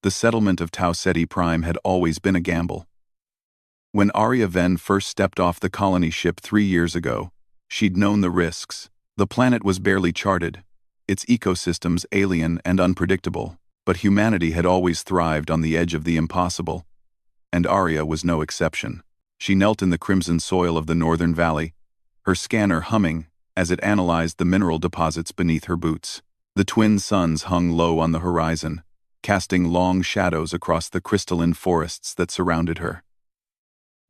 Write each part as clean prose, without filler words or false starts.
The settlement of Tau Ceti Prime had always been a gamble. When Arya Ven first stepped off the colony ship 3 years ago, she'd known the risks. The planet was barely charted, its ecosystems alien and unpredictable, but humanity had always thrived on the edge of the impossible, and Arya was no exception. She knelt in the crimson soil of the northern valley, her scanner humming as it analyzed the mineral deposits beneath her boots. The twin suns hung low on the horizon, casting long shadows across the crystalline forests that surrounded her.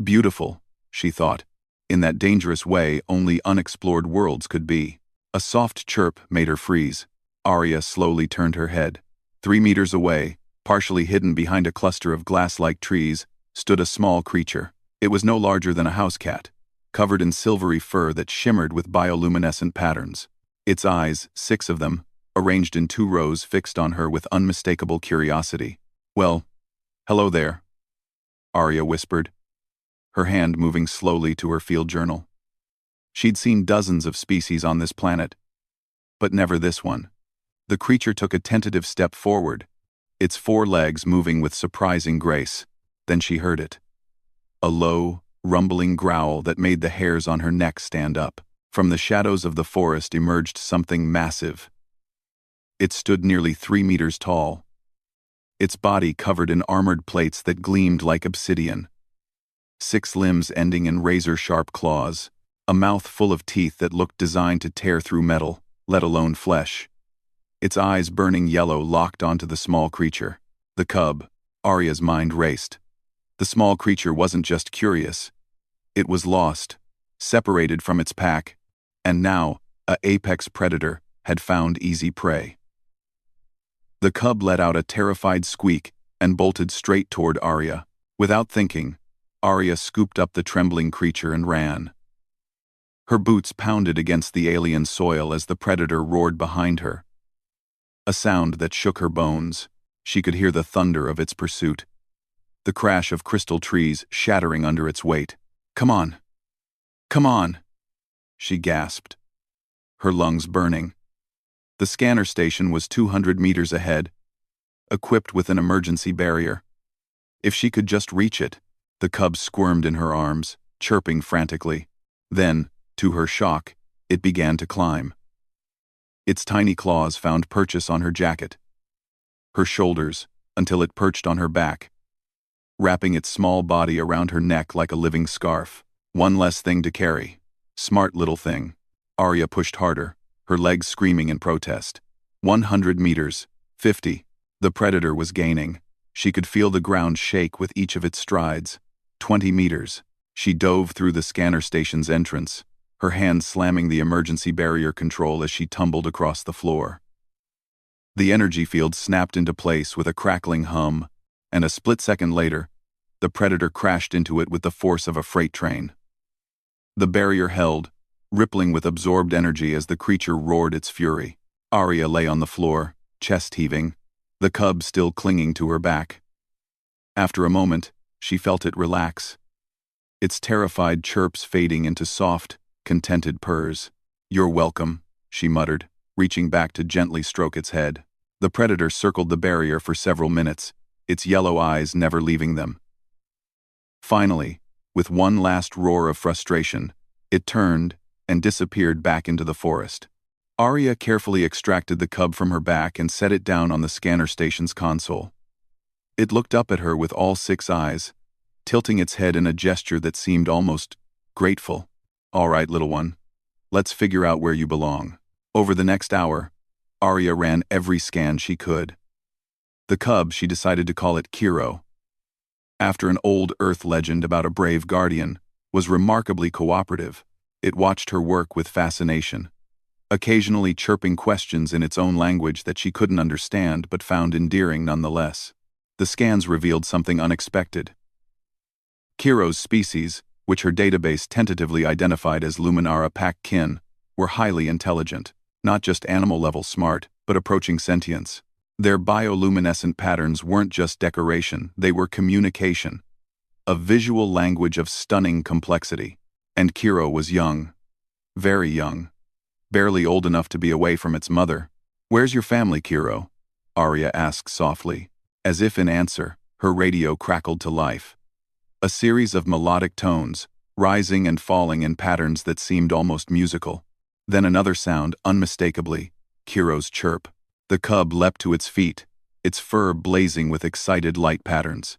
Beautiful, she thought, in that dangerous way only unexplored worlds could be. A soft chirp made her freeze. Arya slowly turned her head. 3 meters away, partially hidden behind a cluster of glass-like trees, stood a small creature. It was no larger than a house cat, covered in silvery fur that shimmered with bioluminescent patterns. Its eyes, 6 of them, arranged in 2 rows, fixed on her with unmistakable curiosity. "Well, hello there," Arya whispered, her hand moving slowly to her field journal. She'd seen dozens of species on this planet, but never this one. The creature took a tentative step forward, its 4 legs moving with surprising grace. Then she heard it. A low, rumbling growl that made the hairs on her neck stand up. From the shadows of the forest emerged something massive. It stood nearly 3 meters tall, its body covered in armored plates that gleamed like obsidian. 6 limbs ending in razor-sharp claws, a mouth full of teeth that looked designed to tear through metal, let alone flesh. Its eyes burning yellow locked onto the small creature. The cub, Arya's mind raced. The small creature wasn't just curious. It was lost, separated from its pack, and now, an apex predator had found easy prey. The cub let out a terrified squeak and bolted straight toward Arya. Without thinking, Arya scooped up the trembling creature and ran. Her boots pounded against the alien soil as the predator roared behind her. A sound that shook her bones. She could hear the thunder of its pursuit, the crash of crystal trees shattering under its weight. "Come on! Come on!" she gasped, her lungs burning. The scanner station was 200 meters ahead, equipped with an emergency barrier. If she could just reach it. The cub squirmed in her arms, chirping frantically. Then, to her shock, it began to climb. Its tiny claws found purchase on her jacket, her shoulders, until it perched on her back, wrapping its small body around her neck like a living scarf. One less thing to carry. Smart little thing. Arya pushed harder, her legs screaming in protest. 100 meters, 50. The predator was gaining. She could feel the ground shake with each of its strides. 20 meters. She dove through the scanner station's entrance, her hand slamming the emergency barrier control as she tumbled across the floor. The energy field snapped into place with a crackling hum, and a split second later, the predator crashed into it with the force of a freight train. The barrier held, rippling with absorbed energy as the creature roared its fury. Arya lay on the floor, chest heaving, the cub still clinging to her back. After a moment, she felt it relax, its terrified chirps fading into soft, contented purrs. "You're welcome," she muttered, reaching back to gently stroke its head. The predator circled the barrier for several minutes, its yellow eyes never leaving them. Finally, with one last roar of frustration, it turned and disappeared back into the forest. Arya carefully extracted the cub from her back and set it down on the scanner station's console. It looked up at her with all 6 eyes, tilting its head in a gesture that seemed almost grateful. "All right, little one. Let's figure out where you belong." Over the next hour, Arya ran every scan she could. The cub, she decided to call it Kiro, after an old Earth legend about a brave guardian, was remarkably cooperative. It watched her work with fascination, occasionally chirping questions in its own language that she couldn't understand but found endearing nonetheless. The scans revealed something unexpected. Kiro's species, which her database tentatively identified as Luminara pack kin, were highly intelligent, not just animal-level smart, but approaching sentience. Their bioluminescent patterns weren't just decoration, they were communication, a visual language of stunning complexity. And Kiro was young, very young, barely old enough to be away from its mother. "Where's your family, Kiro?" Arya asked softly. As if in answer, her radio crackled to life. A series of melodic tones, rising and falling in patterns that seemed almost musical. Then another sound, unmistakably, Kiro's chirp. The cub leapt to its feet, its fur blazing with excited light patterns.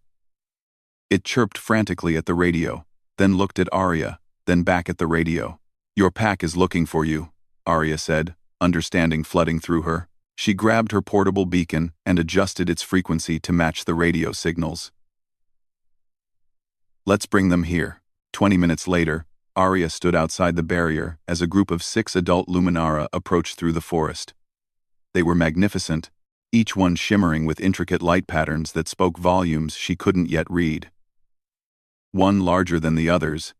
It chirped frantically at the radio, then looked at Arya, then back at the radio. "Your pack is looking for you," Arya said, understanding flooding through her. She grabbed her portable beacon and adjusted its frequency to match the radio signals. "Let's bring them here." 20 minutes later, Arya stood outside the barrier as a group of 6 adult Luminara approached through the forest. They were magnificent, each one shimmering with intricate light patterns that spoke volumes she couldn't yet read. One larger than the others,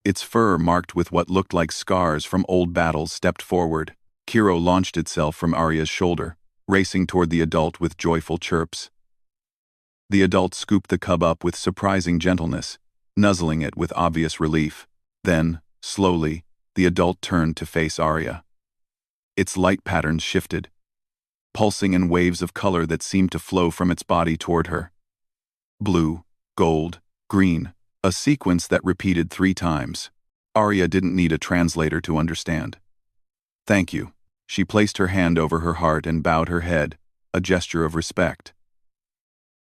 its fur marked with what looked like scars from old battles, stepped forward. Kiro launched itself from Arya's shoulder, racing toward the adult with joyful chirps. The adult scooped the cub up with surprising gentleness, nuzzling it with obvious relief. Then, slowly, the adult turned to face Arya. Its light patterns shifted, pulsing in waves of color that seemed to flow from its body toward her. Blue, gold, green, a sequence that repeated 3 times. Arya didn't need a translator to understand. "Thank you." She placed her hand over her heart and bowed her head, a gesture of respect.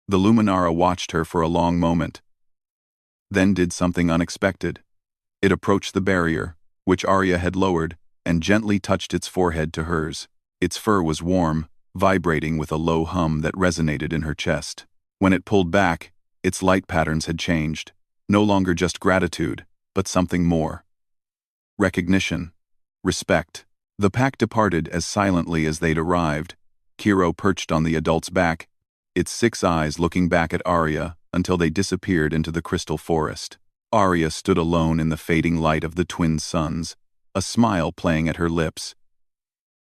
The Luminara watched her for a long moment, then did something unexpected. It approached the barrier, which Arya had lowered, and gently touched its forehead to hers. Its fur was warm, vibrating with a low hum that resonated in her chest. When it pulled back, its light patterns had changed, no longer just gratitude, but something more. Recognition. Respect. The pack departed as silently as they'd arrived. Kiro perched on the adult's back, its 6 eyes looking back at Arya until they disappeared into the crystal forest. Arya stood alone in the fading light of the twin suns, a smile playing at her lips.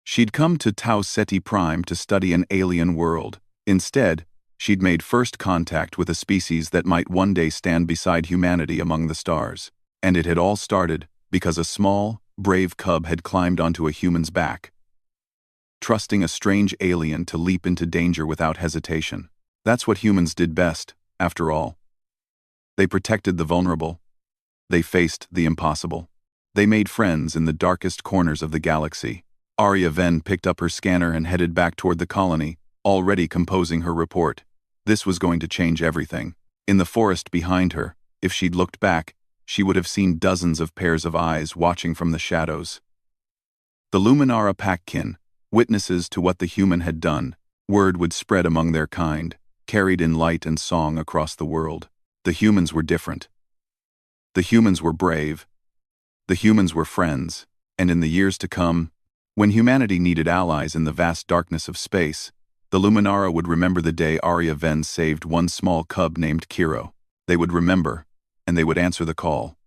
She'd come to Tau Ceti Prime to study an alien world. Instead, she'd made first contact with a species that might one day stand beside humanity among the stars. And it had all started because a small, brave cub had climbed onto a human's back, trusting a strange alien to leap into danger without hesitation. That's what humans did best, after all. They protected the vulnerable. They faced the impossible. They made friends in the darkest corners of the galaxy. Arya Ven picked up her scanner and headed back toward the colony, already composing her report. This was going to change everything. In the forest behind her, if she'd looked back, she would have seen dozens of pairs of eyes watching from the shadows. The Luminara packkin, witnesses to what the human had done. Word would spread among their kind, carried in light and song across the world. The humans were different. The humans were brave. The humans were friends. And in the years to come, when humanity needed allies in the vast darkness of space, the Luminara would remember the day Arya Ven saved one small cub named Kiro. They would remember, and they would answer the call.